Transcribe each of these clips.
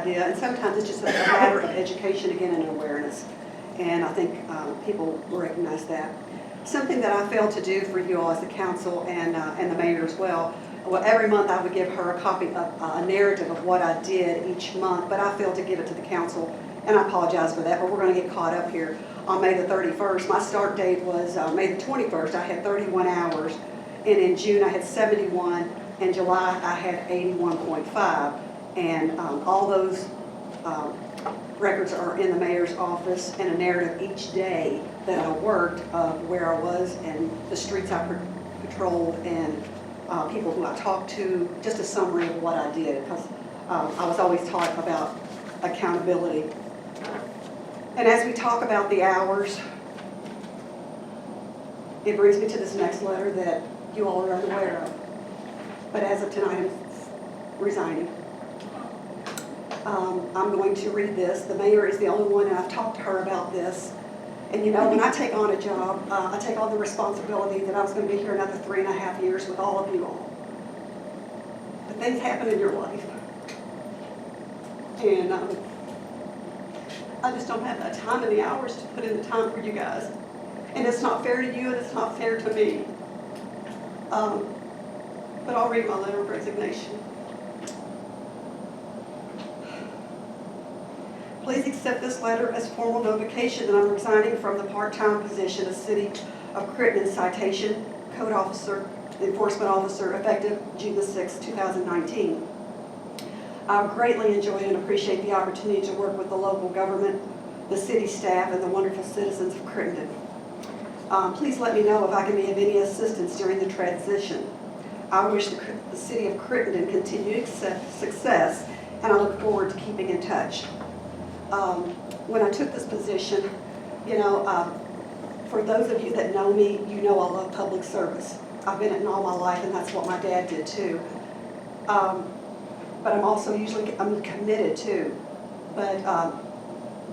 idea, and sometimes it's just a matter of education again and awareness. And I think people recognize that. Something that I failed to do for you all as the council and the mayor as well. Well, every month I would give her a copy of a narrative of what I did each month, but I failed to give it to the council, and I apologize for that, but we're going to get caught up here. On May the 31st, my start date was May the 21st, I had 31 hours, and in June I had 71, in July I had 81.5, and all those records are in the mayor's office, and a narrative each day that I worked of where I was and the streets I patrolled and people who I talked to, just a summary of what I did, because I was always taught about accountability. And as we talk about the hours, it brings me to this next letter that you all are unaware of. But as of tonight, I'm resigning. I'm going to read this. The mayor is the only one, and I've talked to her about this. And you know, when I take on a job, I take on the responsibility that I was going to be here another 3.5 years with all of you all. But things happen in your life. And I just don't have that time and the hours to put in the time for you guys. And it's not fair to you, and it's not fair to me. But I'll read my letter of resignation. Please accept this letter as formal notification that I'm resigning from the part-time position of City of Crittenden Citation Code Officer, Enforcement Officer, effective June the 6th, 2019. I greatly enjoy and appreciate the opportunity to work with the local government, the city staff, and the wonderful citizens of Crittenden. Please let me know if I can be of any assistance during the transition. I wish the city of Crittenden continued success, and I look forward to keeping in touch. When I took this position, you know, for those of you that know me, you know I love public service. I've been in it all my life, and that's what my dad did too. But I'm also I'm committed too. But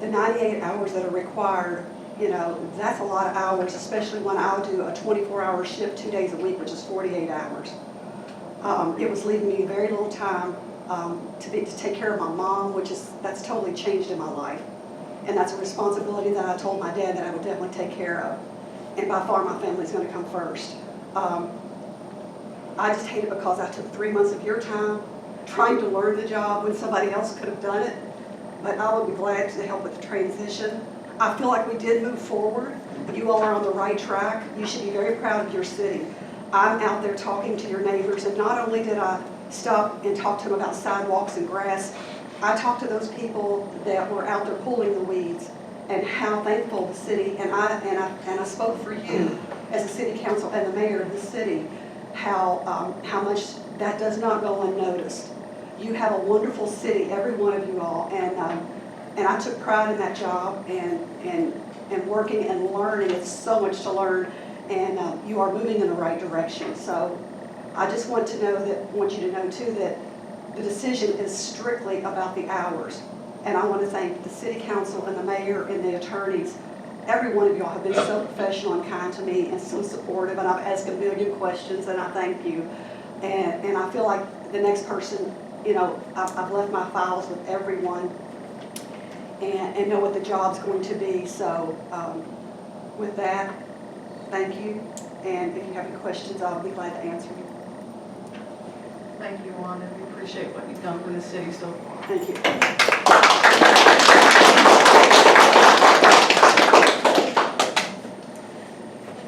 the 98 hours that are required, you know, that's a lot of hours, especially when I'll do a 24-hour shift 2 days a week, which is 48 hours. It was leaving me very little time to take care of my mom, that's totally changed in my life. And that's a responsibility that I told my dad that I would definitely take care of. And by far my family's going to come first. I just hate it because I took 3 months of your time trying to learn the job when somebody else could have done it. But I would be glad to help with the transition. I feel like we did move forward. You all are on the right track. You should be very proud of your city. I'm out there talking to your neighbors, and not only did I stop and talk to them about sidewalks and grass, I talked to those people that were out there pulling the weeds and how thankful the city, and I spoke for you as a city council and the mayor of the city, how much that does not go unnoticed. You have a wonderful city, every one of you all, and I took pride in that job and working and learning. It's so much to learn, and you are moving in the right direction. So I just want you to know too that the decision is strictly about the hours. And I want to thank the city council and the mayor and the attorneys. Every one of y'all have been so professional and kind to me and so supportive, and I've asked a million questions, and I thank you. And I feel like the next person, you know, I've left my files with everyone and know what the job's going to be. So with that, thank you. And if you have any questions, I'll be glad to answer you. Thank you, Wanda. We appreciate what you've done for the city so far. Thank you.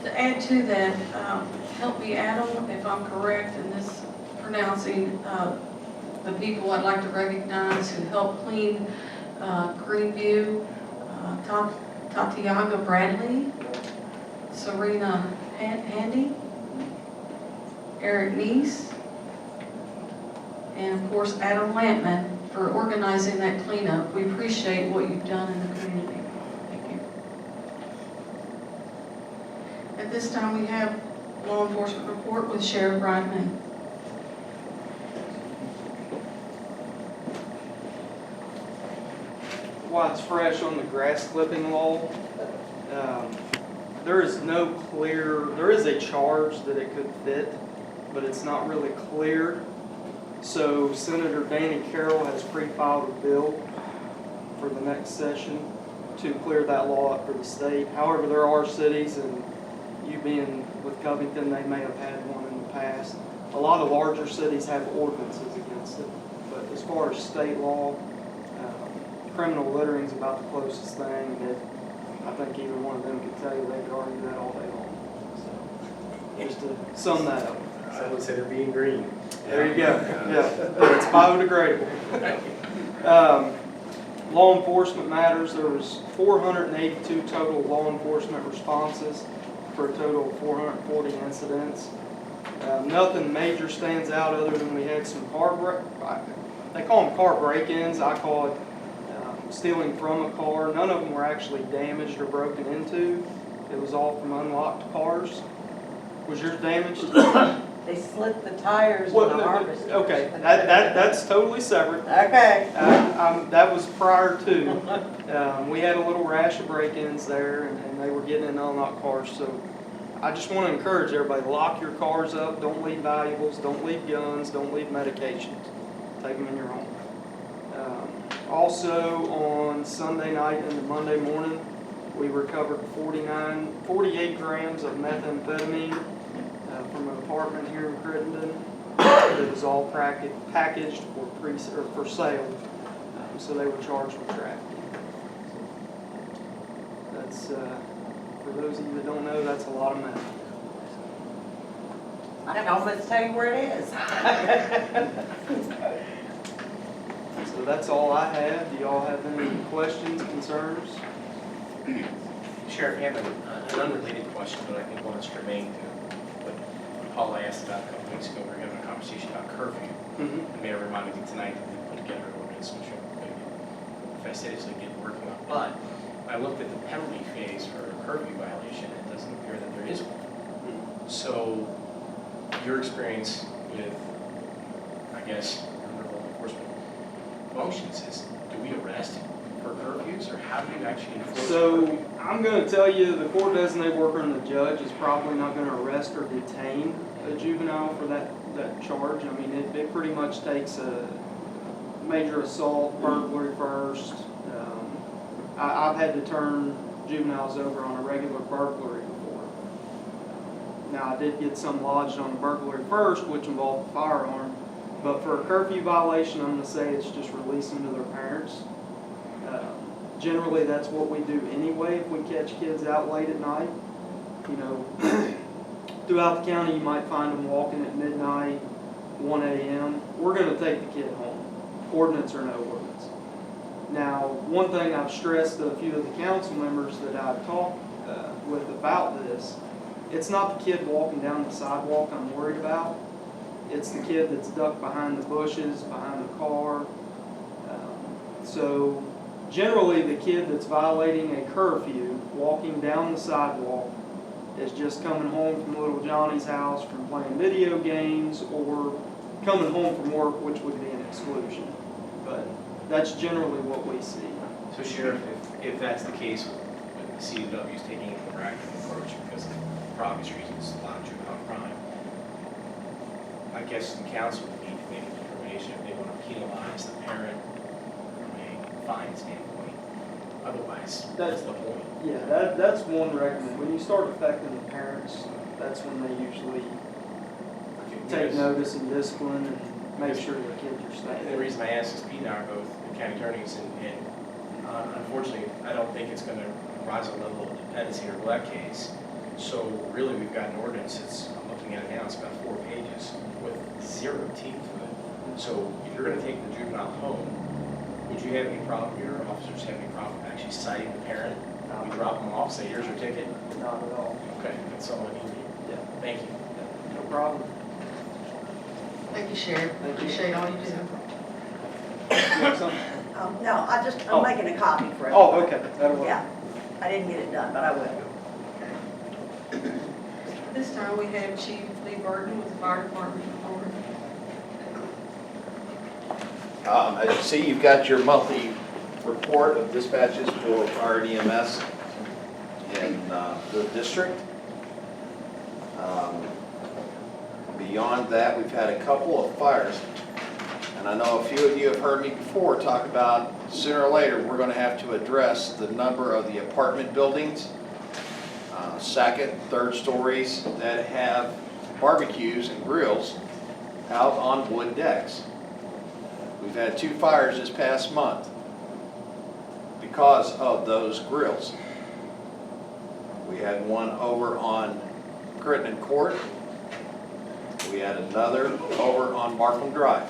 To add to that, help me, Adam, if I'm correct in this pronouncing, the people I'd like to recognize who helped clean Greenview, Tatiana Bradley, Serena Handy, Eric Neese, and of course Adam Lampman for organizing that cleanup. We appreciate what you've done in the community. Thank you. At this time we have law enforcement report with Sheriff Brian May. While it's fresh on the grass clipping law, there is a charge that it could fit, but it's not really clear. So Senator Danny Carroll has pre-filed a bill for the next session to clear that law up for the state. However, there are cities, and you being with Covington, they may have had one in the past. A lot of larger cities have ordinances against it, but as far as state law, criminal littering is about the closest thing that I think either one of them could tell you. They could argue that all day long. So, just to sum that up. I would say they're being green. There you go. Yeah, it's biodegradable. Law enforcement matters. There was 482 total law enforcement responses for a total of 440 incidents. Nothing major stands out other than we had some they call them car break-ins. I call it stealing from a car. None of them were actually damaged or broken into. It was all from unlocked cars. Was yours damaged? They slit the tires in the harvest. Okay, that's totally separate. Okay. That was prior to. We had a little rash of break-ins there, and they were getting in unlocked cars. So I just want to encourage everybody, lock your cars up. Don't leave valuables. Don't leave guns. Don't leave medications. Take them in your home. Also, on Sunday night and the Monday morning, we recovered 48 grams of methamphetamine from an apartment here in Crittenden. It was all packaged for sale, so they were charged with trafficking. That's for those of you that don't know, that's a lot of meth. I can almost tell you where it is. So that's all I have. Do y'all have any questions, concerns? Sheriff, I have an unrelated question, but I think one that's germane to what Paula asked about a couple weeks ago. We were having a conversation about curfew. The mayor reminded me tonight that we put together an ordinance, which I'm fastidiously getting working on. But I looked at the penalty phase for a curfew violation, and it doesn't appear that there is one. So your experience with, I guess, under law enforcement functions is, do we arrest for curfews, or how do you actually enforce So curfew? I'm going to tell you, the court designated worker and the judge is probably not going to arrest or detain a juvenile for that charge. I mean, it pretty much takes a major assault, burglary first. I've had to turn juveniles over on a regular burglary before. Now, I did get some lodged on a burglary first, which involved a firearm. But for a curfew violation, I'm going to say it's just release them to their parents. Generally, that's what we do anyway if we catch kids out late at night. You know, throughout the county, you might find them walking at midnight, 1 a.m. We're going to take the kid home, ordinance or no ordinance. Now, one thing I've stressed to a few of the council members that I've talked with about this, it's not the kid walking down the sidewalk I'm worried about. It's the kid that's ducked behind the bushes, behind the car. So generally, the kid that's violating a curfew, walking down the sidewalk, is just coming home from little Johnny's house from playing video games, or coming home from work, which would be an exclusion. But that's generally what we see. So Sheriff, if that's the case with the CW's taking a more active approach because of obvious reasons, a lot of juvenile crime, I guess the council would need to make a determination if they want to penalize the parent from a fine standpoint. Otherwise, that's the point. Yeah, that's one recommend. When you start affecting the parents, that's when they usually take notice and discipline and make sure the kids are And the staying. reason I asked is Pete and I are both county attorneys, and unfortunately, I don't think it's going to rise a level of dependency or neglect case. So really, we've got an ordinance that's, I'm looking at it now, it's about 4 pages with 0 teeth to it. So if you're going to take the juvenile home, would you have any problem, your officers have any problem actually citing the parent? We drop them off, say, here's your ticket? Not at all. Okay, that's all I need. Yeah. Thank you. No problem. Thank you, Sheriff. Thank you. Appreciate all you do. You have something? No, Oh. I'm making a copy for it. Oh, okay, that'll work. Yeah, I didn't get it done, but I will. This time we have Chief Lee Burton with the Fire Department report. As you see, you've got your monthly report of dispatches for fire and EMS in the district. Beyond that, we've had a couple of fires And I know a few of you have heard me before talk about sooner or later, we're gonna have to address the number of the apartment buildings, second, third stories that have barbecues and grills out on wood decks. We've had 2 fires this past month because of those grills. We had one over on Crittenden Court. We had another over on Markham Drive.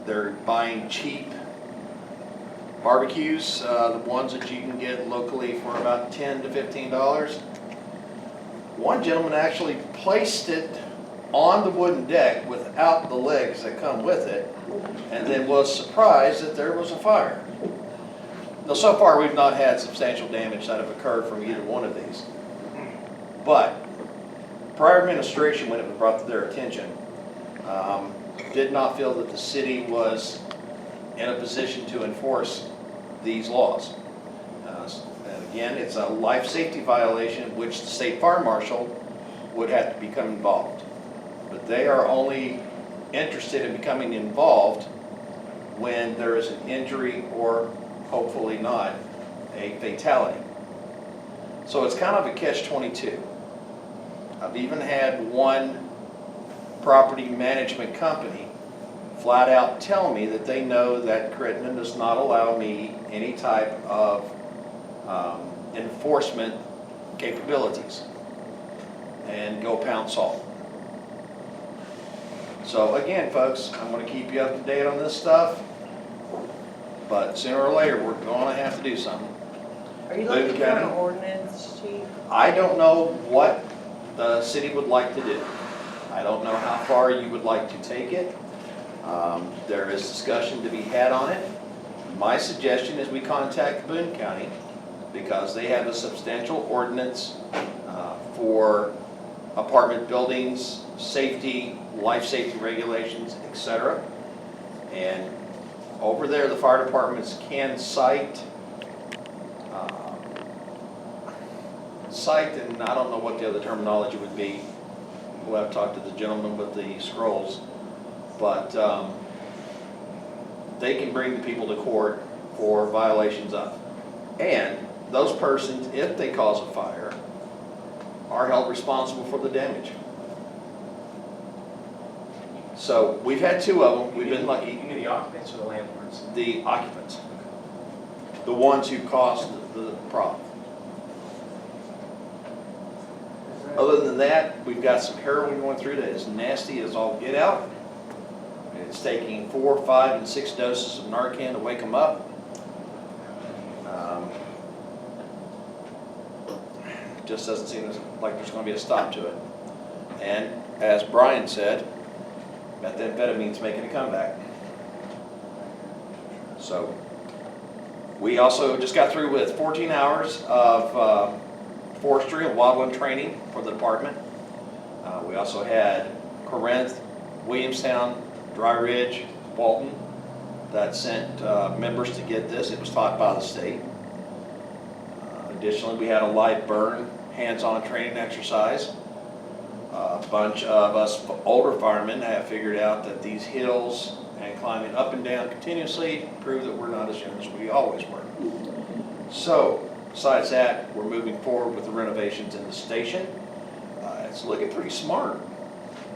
They're buying cheap barbecues, the ones that you can get locally for about $10 to $15. One gentleman actually placed it on the wooden deck without the legs that come with it, and then was surprised that there was a fire. Now, so far, we've not had substantial damage that have occurred from either one of these. But prior administration, when it was brought to their attention, did not feel that the city was in a position to enforce these laws. And again, it's a life safety violation which the state fire marshal would have to become involved. But they are only interested in becoming involved when there is an injury or, hopefully not, a fatality. So it's kind of a catch-22. I've even had one property management company flat out tell me that they know that Crittenden does not allow me any type of enforcement capabilities, and go pound salt. So again, folks, I'm going to keep you up to date on this stuff, but sooner or later we're going to have to do something. Are you looking for an ordinance, chief? I don't know what the city would like to do. I don't know how far you would like to take it. There is discussion to be had on it. My suggestion is we contact Boone County because they have a substantial ordinance for apartment buildings, safety, life safety regulations, etc. And over there, the fire departments can cite, and I don't know what the other terminology would be. We'll have to talk to the gentleman with the scrolls. But they can bring the people to court for violations of. And those persons, if they cause a fire, are held responsible for the damage. So we've had 2 of them. We've been lucky. You mean the occupants or the landlords? The occupants, the ones who caused the problem. Other than that, we've got some heroin going through that is nasty as all get out. It's taking 4, 5, and 6 doses of Narcan to wake them up. Just doesn't seem like there's going to be a stop to it. And as Brian said, methamphetamine's making a comeback. So we also just got through with 14 hours of forestry and wildland training for the department. We also had Corinth, Williamstown, Dry Ridge, Walton that sent members to get this. It was taught by the state. Additionally, we had a live burn, hands-on training exercise. A bunch of us older firemen have figured out that these hills and climbing up and down continuously prove that we're not as young as we always were. So, besides that, we're moving forward with the renovations in the station. It's looking pretty smart,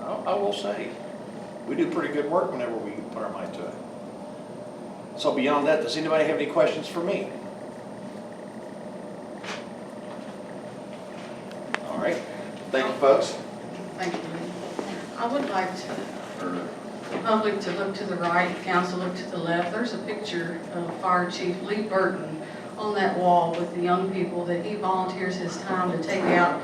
I will say. We do pretty good work whenever we put our mind to it. So beyond that, does anybody have any questions for me? All right, thank you, folks. Thank you. I would like for the public to look to the right, council look to the left. There's a picture of Fire Chief Lee Burton on that wall with the young people that he volunteers his time to take out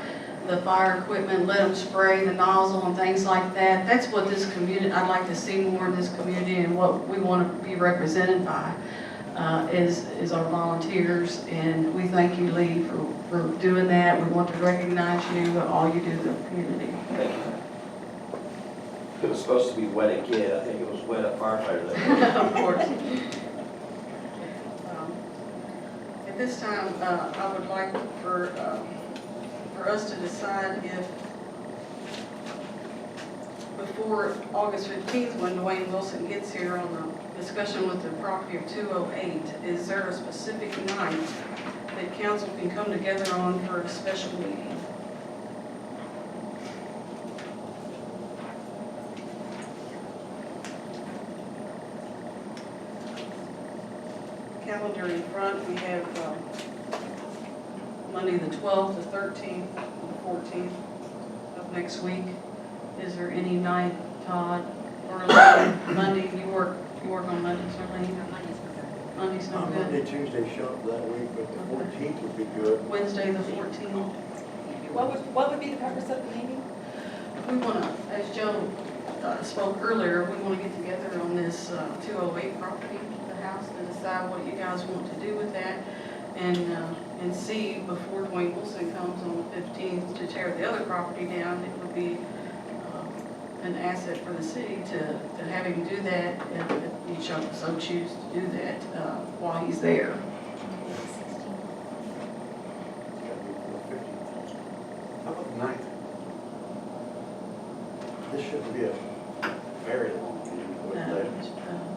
the fire equipment, let them spray the nozzle and things like that. That's what this community, I'd like to see more in this community, and what we want to be represented by is our volunteers. And we thank you, Lee, for doing that. We want to recognize you, all you do in the community. Thank you. It was supposed to be wet a kid. I think it was wet a firefighter. Of course. At this time, I would like for us to decide if before August 15th, when Dwayne Wilson gets here on the discussion with the property of 208, is there a specific night that council can come together on for a special meeting? Calendar in front, we have Monday the 12th, the 13th, the 14th of next week. Is there any night, Todd, or Monday, you work on Mondays, Marlene? Monday's no Monday, good. Tuesday shop that week, but the 14th would be good. Wednesday the 14th. What would be the purpose of the meeting? We want to, as Joe spoke earlier, we want to get together on this 208 property, the house, to decide what you guys want to do with that, and see before Dwayne Wilson comes on the 15th to tear the other property down. It would be an asset for the city to have him do that, if you so choose to do that while he's there. How about the 9th? This shouldn't be a very long meeting, would Uh, it?